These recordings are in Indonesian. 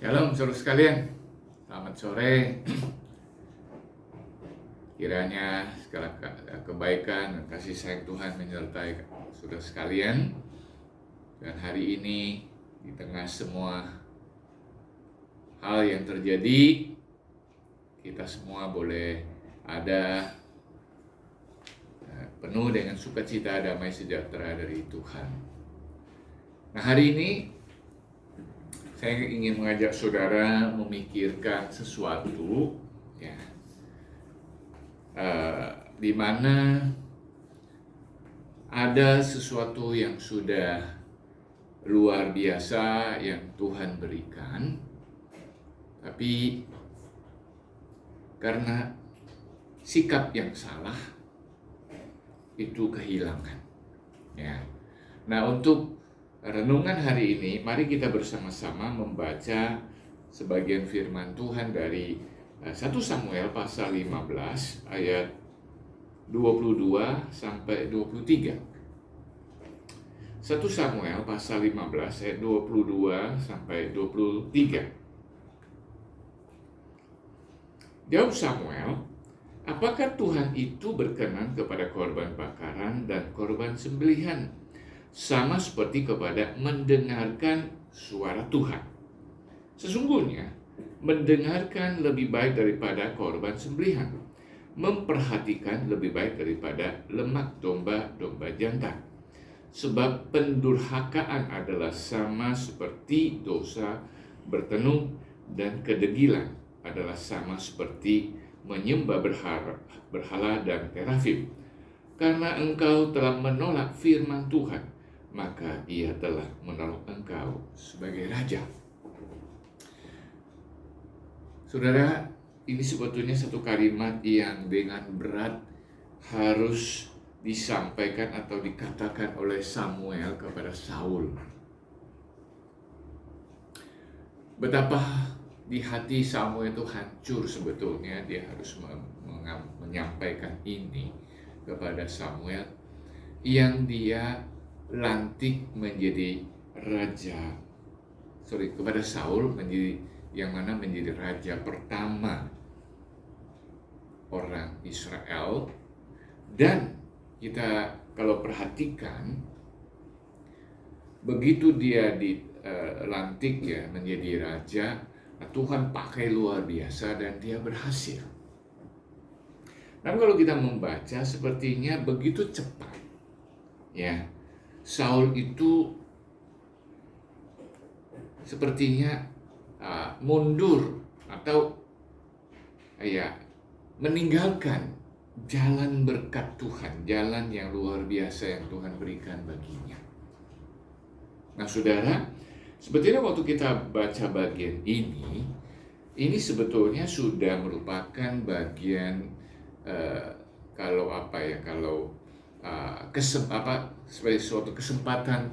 Shalom saudara sekalian, selamat sore. Kiranya segala kebaikan dan kasih sayang Tuhan menyertai saudara sekalian. Dan hari ini di tengah semua hal yang terjadi, kita semua boleh ada penuh dengan sukacita, damai sejahtera dari Tuhan. Nah, hari ini saya ingin mengajak saudara memikirkan sesuatu, ya, di mana ada sesuatu yang sudah luar biasa yang Tuhan berikan, tapi karena sikap yang salah itu kehilangan. Ya. Nah, untuk renungan hari ini, mari kita bersama-sama membaca sebagian firman Tuhan dari 1 Samuel pasal 15 ayat 22 sampai 23. 1 Samuel pasal 15 ayat 22 sampai 23. Jawab Samuel, apakah Tuhan itu berkenan kepada korban bakaran dan korban sembelihan, sama seperti kepada mendengarkan suara Tuhan? Sesungguhnya mendengarkan lebih baik daripada korban sembelihan, memperhatikan lebih baik daripada lemak domba-domba jantan. Sebab pendurhakaan adalah sama seperti dosa bertenung, dan kedegilan adalah sama seperti menyembah berhala dan terafim. Karena engkau telah menolak firman Tuhan, maka ia telah menolak engkau sebagai raja. Saudara, ini sebetulnya satu kalimat yang dengan berat harus disampaikan atau dikatakan oleh Samuel kepada Saul. Betapa di hati Samuel itu hancur sebetulnya, dia harus menyampaikan ini kepada Samuel yang dia lantik menjadi raja, kepada Saul yang mana menjadi raja pertama orang Israel. Dan kita kalau perhatikan, begitu dia dilantik ya menjadi raja, Tuhan pakai luar biasa dan dia berhasil. Namun kalau kita membaca, sepertinya begitu cepat ya, Saul itu sepertinya mundur atau meninggalkan jalan berkat Tuhan, jalan yang luar biasa yang Tuhan berikan baginya. Nah saudara, sebetulnya waktu kita baca bagian ini sebetulnya sudah merupakan bagian sebagai suatu kesempatan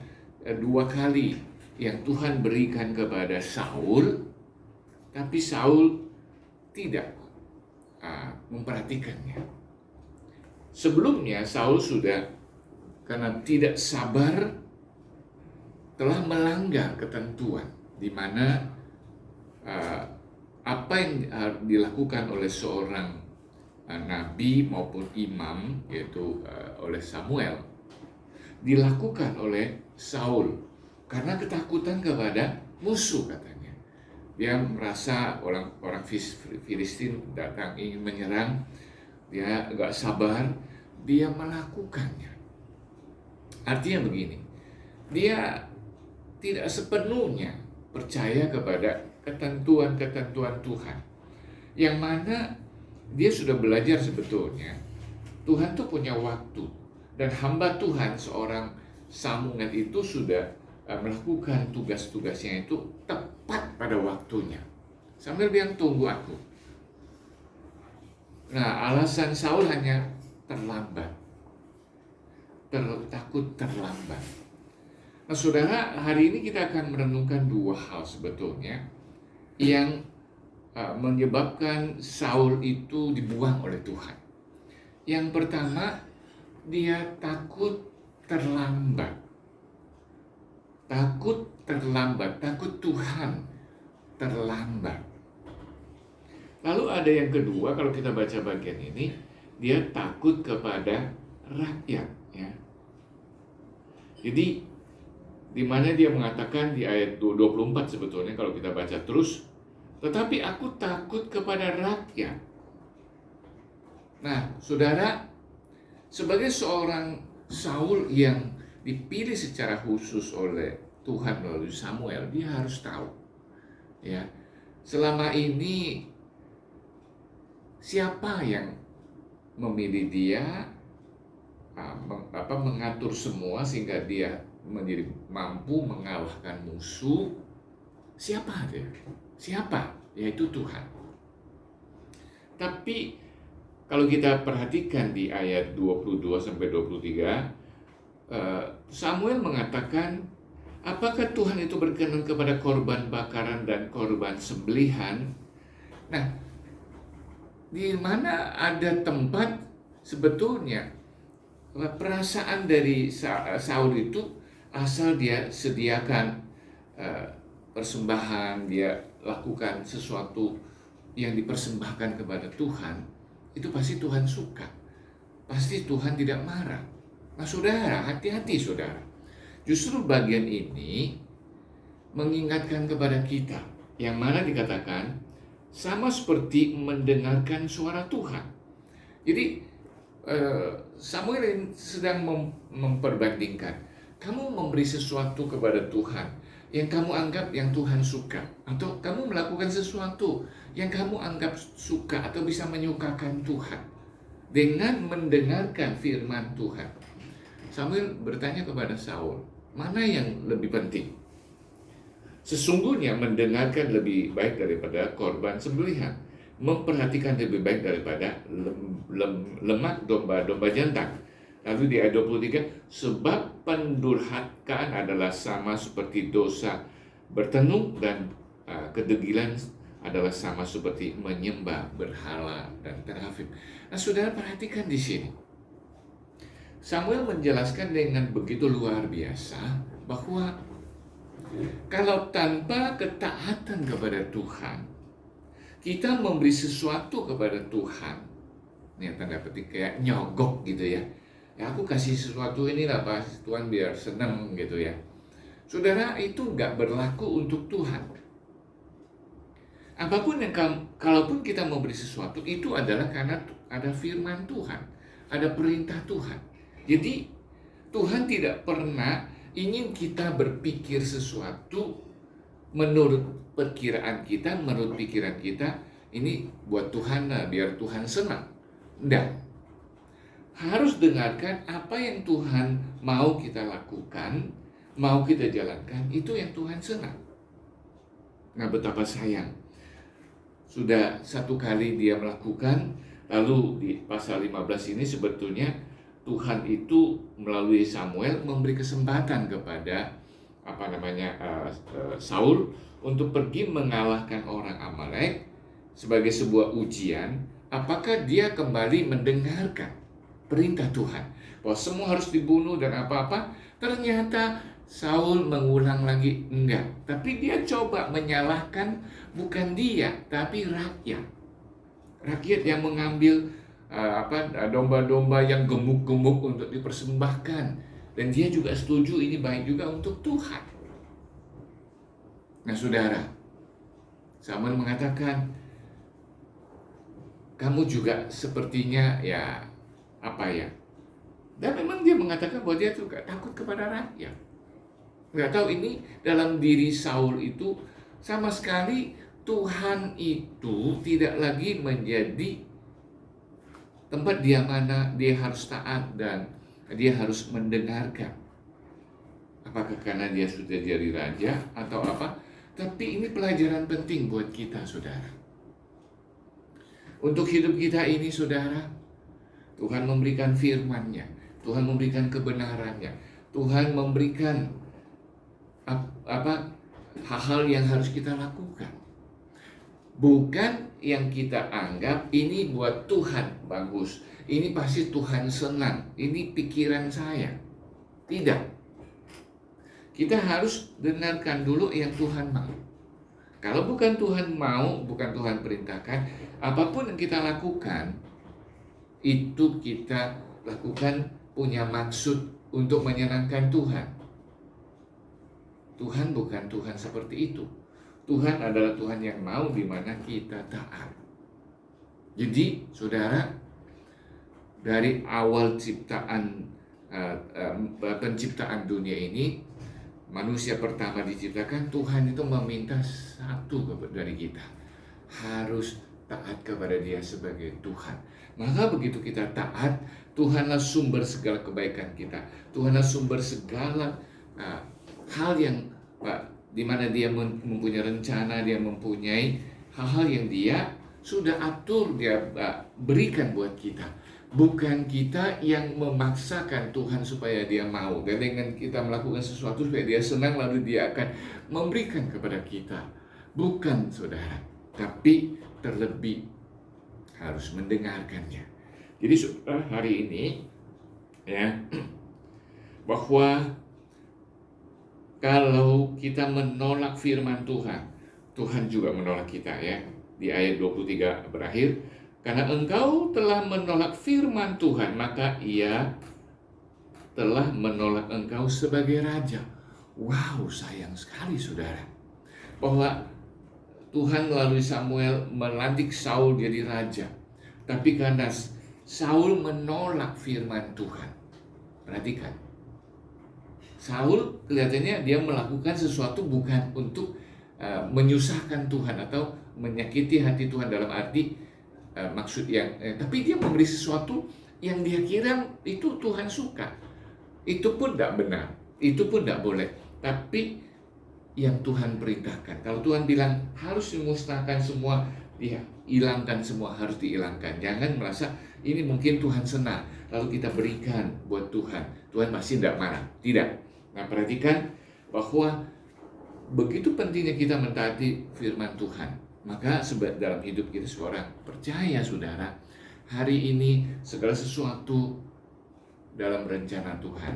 dua kali yang Tuhan berikan kepada Saul, tapi Saul tidak memperhatikannya. Sebelumnya Saul sudah, karena tidak sabar, telah melanggar ketentuan di mana apa yang dilakukan oleh seorang nabi maupun imam, yaitu oleh Samuel, dilakukan oleh Saul karena ketakutan kepada musuh, katanya. Dia merasa orang Filistin datang ingin menyerang, dia gak sabar, dia melakukannya. Artinya begini, dia tidak sepenuhnya percaya kepada ketentuan-ketentuan Tuhan, yang mana dia sudah belajar sebetulnya Tuhan tuh punya waktu, dan hamba Tuhan seorang Samuel itu sudah melakukan tugas-tugasnya itu tepat pada waktunya. Sambil bilang, tunggu aku. Nah, alasan Saul hanya terlambat, takut terlambat. Nah saudara, hari ini kita akan merenungkan dua hal sebetulnya yang menyebabkan Saul itu dibuang oleh Tuhan. Yang pertama, dia takut terlambat. Takut Tuhan terlambat. Lalu ada yang kedua, kalau kita baca bagian ini, dia takut kepada rakyat, ya. Jadi di mana dia mengatakan di ayat 24 sebetulnya kalau kita baca terus, tetapi aku takut kepada rakyat. Nah, saudara, sebagai seorang Saul yang dipilih secara khusus oleh Tuhan melalui Samuel, dia harus tahu, ya, selama ini siapa yang memilih dia, mengatur semua sehingga dia menjadi mampu mengalahkan musuh. Siapa dia? Siapa? Yaitu Tuhan. Tapi kalau kita perhatikan di ayat 22 sampai 23, Samuel mengatakan, apakah Tuhan itu berkenan kepada korban bakaran dan korban sembelihan? Nah, di mana ada tempat sebetulnya perasaan dari Saul itu, asal dia sediakan persembahan, dia lakukan sesuatu yang dipersembahkan kepada Tuhan, itu pasti Tuhan suka, pasti Tuhan tidak marah. Nah, saudara, hati-hati saudara. Justru bagian ini mengingatkan kepada kita, yang mana dikatakan sama seperti mendengarkan suara Tuhan. Jadi Samuel sedang memperbandingkan, kamu memberi sesuatu kepada Tuhan yang kamu anggap yang Tuhan suka, atau kamu melakukan sesuatu yang kamu anggap suka atau bisa menyukakan Tuhan dengan mendengarkan firman Tuhan. Samuel bertanya kepada Saul, mana yang lebih penting? Sesungguhnya mendengarkan lebih baik daripada korban sembelihan, memperhatikan lebih baik daripada lemak domba-domba jantan. Lalu di ayat 23, sebab pendurhakaan adalah sama seperti dosa bertenung, dan kedegilan adalah sama seperti menyembah berhala dan terafim. Nah, saudara, perhatikan di sini. Samuel menjelaskan dengan begitu luar biasa bahwa kalau tanpa ketaatan kepada Tuhan, kita memberi sesuatu kepada Tuhan, ini tanda petik kayak nyogok gitu ya. Ya, aku kasih sesuatu inilah Pak Tuhan biar senang gitu ya. Saudara, itu nggak berlaku untuk Tuhan. Apapun yang kalaupun kita memberi sesuatu, itu adalah karena ada firman Tuhan, ada perintah Tuhan. Jadi Tuhan tidak pernah ingin kita berpikir sesuatu menurut perkiraan kita, menurut pikiran kita, ini buat Tuhan lah, biar Tuhan senang. Enggak. Harus dengarkan apa yang Tuhan mau kita lakukan, mau kita jalankan, itu yang Tuhan senang. Nah, betapa sayang. Sudah satu kali dia melakukan, lalu di pasal 15 ini sebetulnya Tuhan itu melalui Samuel memberi kesempatan kepada Saul untuk pergi mengalahkan orang Amalek sebagai sebuah ujian, apakah dia kembali mendengarkan perintah Tuhan bahwa semua harus dibunuh dan apa-apa. Ternyata Saul mengulang lagi, enggak, tapi dia coba menyalahkan bukan dia tapi rakyat yang mengambil domba-domba yang gemuk-gemuk untuk dipersembahkan, dan dia juga setuju ini baik juga untuk Tuhan. Nah, saudara, Samuel mengatakan, kamu juga sepertinya dan memang dia mengatakan bahwa dia juga takut kepada rakyat. Nggak tahu ini dalam diri Saul itu sama sekali Tuhan itu tidak lagi menjadi tempat dia mana dia harus taat dan dia harus mendengarkan. Apakah karena dia sudah jadi raja atau apa? Tapi ini pelajaran penting buat kita, saudara. Untuk hidup kita ini, saudara, Tuhan memberikan firman-Nya, Tuhan memberikan kebenarannya, Tuhan memberikan hal-hal yang harus kita lakukan. Bukan yang kita anggap ini buat Tuhan bagus, ini pasti Tuhan senang, ini pikiran saya. Tidak. Kita harus dengarkan dulu yang Tuhan mau. Kalau bukan Tuhan mau, bukan Tuhan perintahkan, apapun yang kita lakukan, itu kita lakukan punya maksud untuk menyenangkan Tuhan. Tuhan bukan Tuhan seperti itu. Tuhan adalah Tuhan yang mau di mana kita taat. Jadi, saudara, dari awal penciptaan dunia ini, manusia pertama diciptakan, Tuhan itu meminta satu dari kita, harus taat kepada Dia sebagai Tuhan. Maka begitu kita taat, Tuhanlah sumber segala kebaikan kita. Tuhanlah sumber segala hal yang di mana Dia mempunyai rencana, Dia mempunyai hal-hal yang Dia sudah atur, Dia berikan buat kita. Bukan kita yang memaksakan Tuhan supaya Dia mau. Dan dengan kita melakukan sesuatu supaya Dia senang, lalu Dia akan memberikan kepada kita. Bukan, saudara. Tapi terlebih harus mendengarkannya. Jadi saudara, hari ini ya, bahwa kalau kita menolak firman Tuhan, Tuhan juga menolak kita ya. Di ayat 23 berakhir, karena engkau telah menolak firman Tuhan, maka Ia telah menolak engkau sebagai raja. Wow, sayang sekali saudara, bahwa Tuhan melalui Samuel melantik Saul jadi raja. Tapi karena Saul menolak firman Tuhan. Perhatikan, Saul kelihatannya dia melakukan sesuatu bukan untuk menyusahkan Tuhan atau menyakiti hati Tuhan dalam arti maksud yang tapi dia memberi sesuatu yang dia kira itu Tuhan suka. Itu pun tidak benar, itu pun tidak boleh. Tapi yang Tuhan perintahkan, kalau Tuhan bilang harus dimusnahkan semua, dia hilangkan semua, harus dihilangkan. Jangan merasa ini mungkin Tuhan senang lalu kita berikan buat Tuhan, Tuhan pasti tidak marah. Tidak. Nah, perhatikan bahwa begitu pentingnya kita mentaati firman Tuhan. Maka dalam hidup kita seorang percaya, saudara, hari ini segala sesuatu dalam rencana Tuhan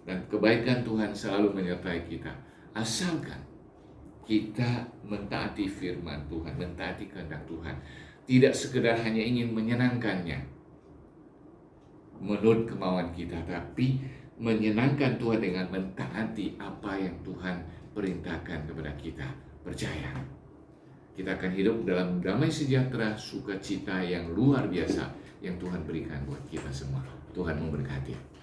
dan kebaikan Tuhan selalu menyertai kita, asalkan kita mentaati firman Tuhan, mentaati kehendak Tuhan, tidak sekedar hanya ingin menyenangkannya menurut kemauan kita, tapi menyenangkan Tuhan dengan mentaati apa yang Tuhan perintahkan kepada kita. Percaya, kita akan hidup dalam damai sejahtera, sukacita yang luar biasa yang Tuhan berikan buat kita semua. Tuhan memberkati.